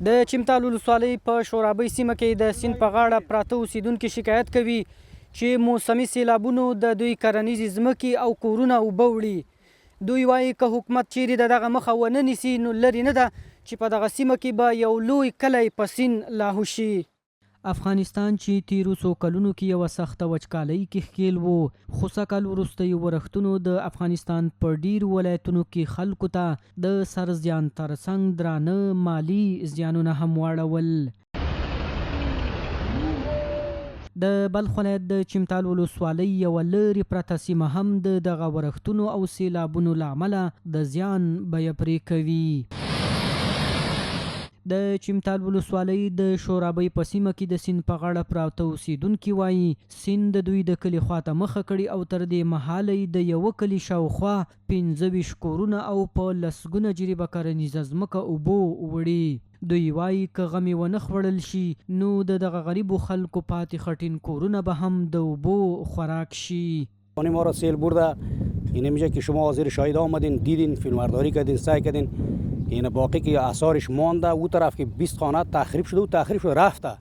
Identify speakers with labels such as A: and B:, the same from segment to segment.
A: د چمتال ولسوالۍ په شورابۍ سیمه کې د سیند په غاړه پراته اوسیدونکي شکایت کوي چې موسمي سیلابونو د دوی کرنیزې ځمکې او کورونه اوبه وړي. دوی وایي که حکومت چیرې د دغه مخه ونه نیسي نو لرې نه ده چې په دغه سیمه کې به یو لوی کلی په سیند لاهو شي. افغانستان چې تیرو څو کلونو کې یوه سخته وچکالۍ کې ښکېل و، خو سږ کال وروستیو ورښتونو د افغانستان په ډیرو ولایتونو کې خلکو ته د سر زیان ترڅنګ درانه مالی زیانونه هم واړول. د بلخ ولایت د چمتال ولسوالۍ یوه لرې پرته سیمه هم د دغه ورښتونو او سیلابونو له امله د زیان بیه پرې کوي. د چمتال ولسوالۍ د شورابۍ په سیمه کې د سیند په غاړه پراته اوسیدونکي وایي سیند د دوی د کلي خواته مخه کړي او تر دې مهاله د یوه کلي شاوخوا 15 کورونه او په لسګونه جریبه کرنیزه ځمکه اوبو وړي. دوی وایي که غمې ونه خوړل شي نو د دغه غریبو خلکو پاتې خټین کورونه به هم د اوبو خوراک شي.
B: ما را سیل برده این میشه که شما حاضر شاهد آمدین دیدین فیلمبرداری کردین سعی کردین این باقی که آثارش مانده او طرف که 20 خانه تخریب شده و تخریب شده رفته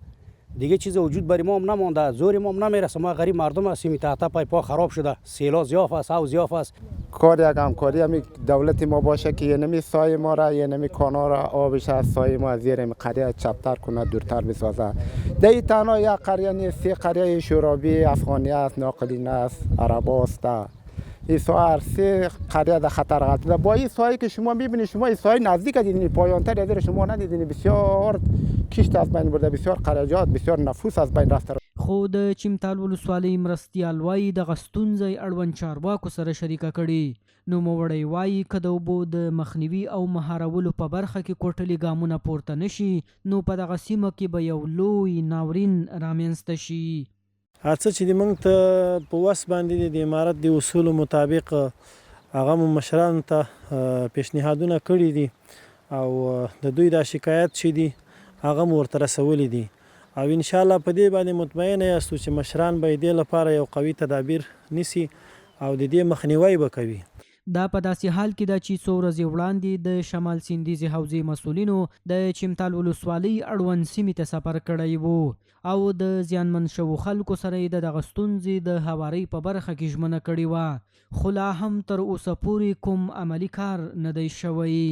B: دیگه چیز وجود برای ما هم نمانده زور ما هم نمیرسه. ما غریب مردم هستیم تحت پای پا خراب شده سیلا زیاف است او زیاف است.
C: کار یک همکاری همی دولت ما باشه که یه نمی سای ما را یه نمی کانا را آبش از سای ما زیر قریه چپتر کنه دورتر بسازه. دی تنها یک قریه نیست 3 قریه شورابی افغانی است ناقلین است عرب است. این سای 3 قریه در خطر قرار داده. با این سایی که شما میبینید شما این سای نزدیک دیدین پایانتر از شما ندیدین بسیار کشت از بین برده بسیار قریجات بسیار نفوس از بین رفته.
A: خو د چمتال ولسوالۍ مرستیال وایي دغه ستونزې اړوند چارواکو سره شریکه کړي. نوموړی وایي که د اوبو د مخنیوي او مهارولو په برخه کې کوټلي ګامونه پورته نشي نو په دغه سیمه کې به یو لوی ناورین رامنځته شي.
D: هڅه چې د موږ ته په وس باندې د امارت د اصولو مطابق هغه مو مشرانو ته پیشنهادونه کړي دي او د دوی دا شکایت چې دي هغه مو ورته رسولی دي او انشاءالله په دې باندې مطمئنه یاستو چې مشران به دې لپاره یو قوي تدابیر نیسي او د دې مخنیوی به کوي.
A: دا په داسې حال کې ده چې څو ورځې وړاندې د شمال سیندیزې حوزې مسؤلینو د چمتال ولسوالۍ اړوند سیمې ته سفر کړی و او د زیانمن شوو خلکو سره یې د دغه ستونزې د هوارۍ په برخه کې ژمنه کړې وه، خو لا هم تر اوسه پورې کوم عملي کار نه دی شوی.